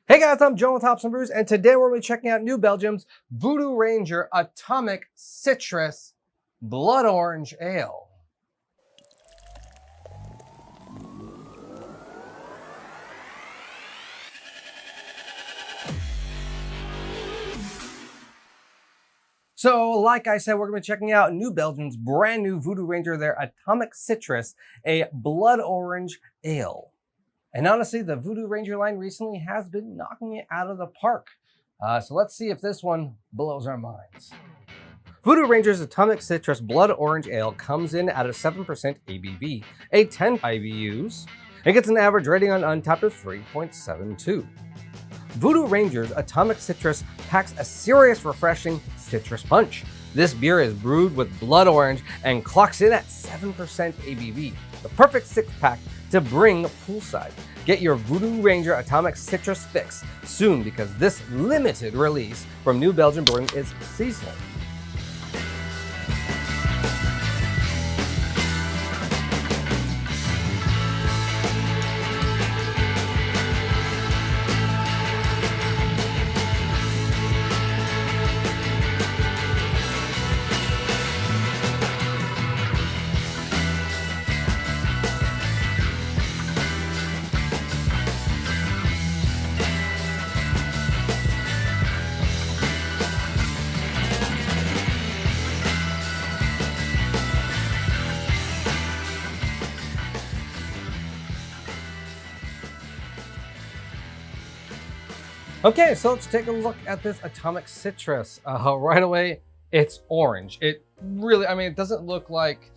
Hey guys, I'm Joe with Hops and Brews, and today we're going to be checking out New Belgium's Voodoo Ranger Atomic Citrus Blood Orange Ale. So, like I said, we're going to be checking out New Belgium's brand new Voodoo Ranger, their Atomic Citrus, a blood orange ale. And honestly, the Voodoo Ranger line recently has been knocking it out of the park. So let's see if this one blows our minds. Voodoo Ranger's Atomic Citrus Blood Orange Ale comes in at a 7% ABV, a 10 IBUs, and gets an average rating on Untappd of 3.72. Voodoo Ranger's Atomic Citrus packs a serious, refreshing citrus punch. This beer is brewed with blood orange and clocks in at 7% ABV, the perfect six-pack to bring poolside. Get your Voodoo Ranger Atomic Citrus fix soon because this limited release from New Belgium Brewing is seasonal. Okay, so let's take a look at this Atomic Citrus. Right away, it's orange. It really, it doesn't look like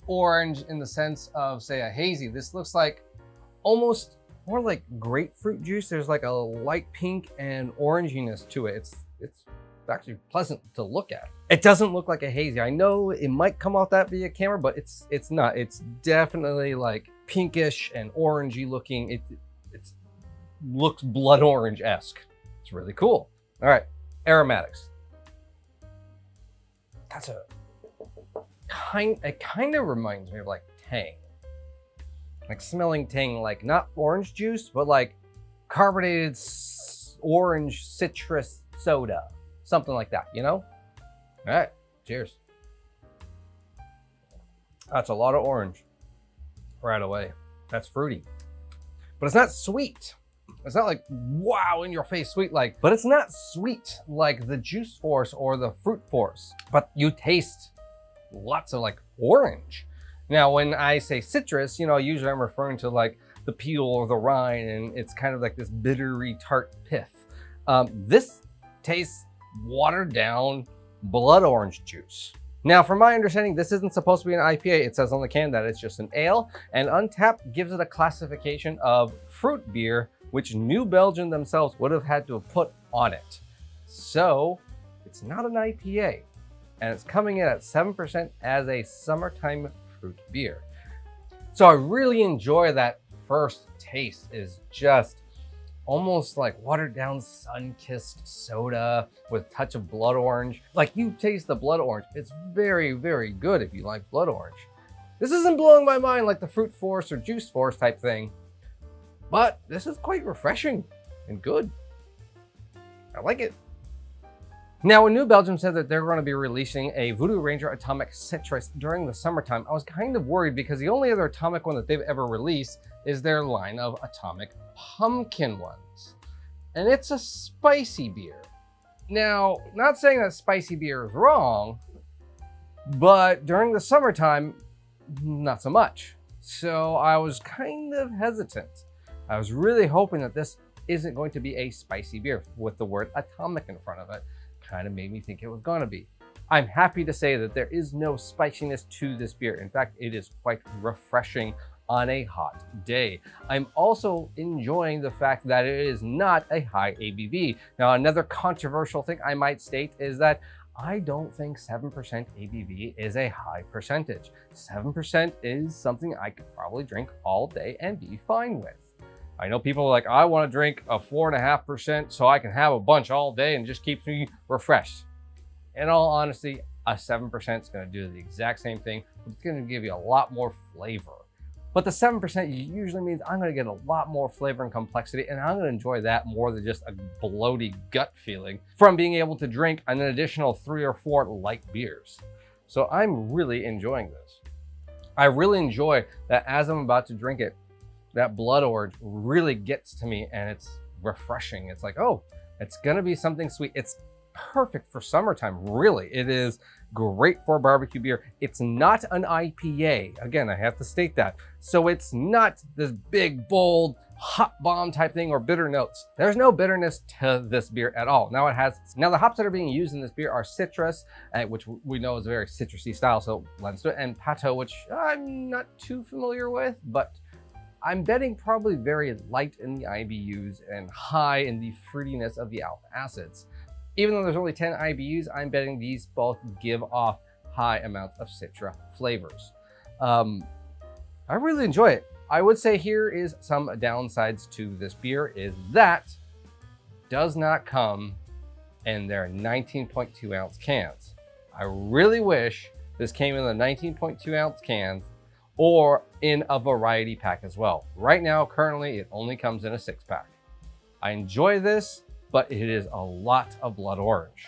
orange in the sense of, say, a hazy. This looks like almost more like grapefruit juice. There's like a light pink and oranginess to it. It's actually pleasant to look at. It doesn't look like a hazy. I know it might come off that via camera, but it's not. It's definitely like pinkish and orangey looking. It looks blood orange-esque. It's really cool. All right, aromatics. That's it kind of reminds me of like tang. Like smelling tang, like not orange juice, but like carbonated orange citrus soda. Something like that, you know? All right, cheers. That's a lot of orange right away. That's fruity. But it's not sweet. It's not like, wow, in your face sweet but it's not sweet like the juice force or the fruit force, but you taste lots of like orange. Now, when I say citrus, usually I'm referring to like the peel or the rind, and it's kind of like this bittery tart pith. This tastes watered down blood orange juice. Now, from my understanding, this isn't supposed to be an IPA. It says on the can that it's just an ale, and Untappd gives it a classification of fruit beer, which New Belgium themselves would have had to have put on it. So it's not an IPA, and it's coming in at 7% as a summertime fruit beer. So I really enjoy that first taste. Is just almost like watered down sun-kissed soda with a touch of blood orange. Like, you taste the blood orange. It's very, very good if you like blood orange. This isn't blowing my mind like the fruit force or juice force type thing, but this is quite refreshing and good. I like it. Now, when New Belgium said that they're going to be releasing a Voodoo Ranger Atomic Citrus during the summertime, I was kind of worried because the only other Atomic one that they've ever released is their line of Atomic Pumpkin ones. And it's a spicy beer. Now, not saying that spicy beer is wrong, but during the summertime, not so much. So I was kind of hesitant. I was really hoping that this isn't going to be a spicy beer with the word atomic in front of it. Kind of made me think it was going to be. I'm happy to say that there is no spiciness to this beer. In fact, it is quite refreshing on a hot day. I'm also enjoying the fact that it is not a high ABV. Now, another controversial thing I might state is that I don't think 7% ABV is a high percentage. 7% is something I could probably drink all day and be fine with. I know people are like, I want to drink a 4.5% so I can have a bunch all day and just keeps me refreshed. In all honesty, a 7% is going to do the exact same thing, but it's going to give you a lot more flavor. But the 7% usually means I'm gonna get a lot more flavor and complexity, and I'm gonna enjoy that more than just a bloaty gut feeling from being able to drink an additional 3 or 4 light beers. So I'm really enjoying this. I really enjoy that as I'm about to drink it, that blood orange really gets to me and it's refreshing. It's like, oh, it's gonna be something sweet. It's perfect for summertime, really. It is great for a barbecue beer. It's not an IPA. Again, I have to state that. So it's not this big, bold, hot bomb type thing or bitter notes. There's no bitterness to this beer at all. Now the hops that are being used in this beer are citrus, which we know is a very citrusy style, so lends to it, and pato, which I'm not too familiar with, but I'm betting probably very light in the IBUs and high in the fruitiness of the alpha acids. Even though there's only 10 IBUs, I'm betting these both give off high amounts of Citra flavors. I really enjoy it. I would say here is some downsides to this beer is that does not come in their 19.2 ounce cans. I really wish this came in the 19.2 ounce cans or in a variety pack as well. Right now, currently, it only comes in a 6-pack. I enjoy this, but it is a lot of blood orange.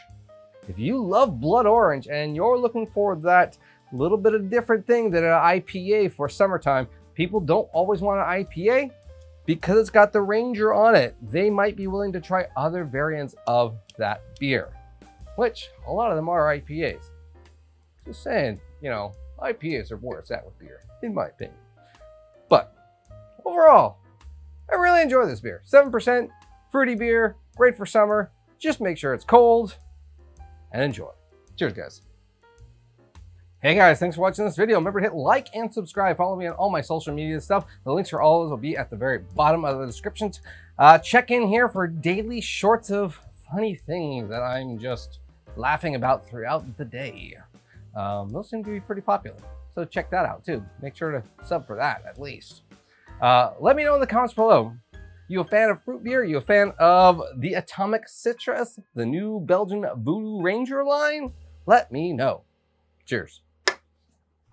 If you love blood orange and you're looking for that little bit of different thing than an IPA for summertime, people don't always want an IPA because it's got the Ranger on it. They might be willing to try other variants of that beer, which a lot of them are IPAs. Just saying, you know, IPAs are where it's at with beer, in my opinion. But overall, I really enjoy this beer. 7% fruity beer, great for summer. Just make sure it's cold and enjoy. Cheers, guys. Hey guys, thanks for watching this video. Remember to hit like and subscribe. Follow me on all my social media stuff. The links for all of those will be at the very bottom of the descriptions. Check in here for daily shorts of funny things that I'm just laughing about throughout the day. Those seem to be pretty popular, so check that out too. Make sure to sub for that at least. Let me know in the comments below. You a fan of fruit beer? You a fan of the Atomic Citrus, the new Belgian Voodoo Ranger line? Let me know. Cheers.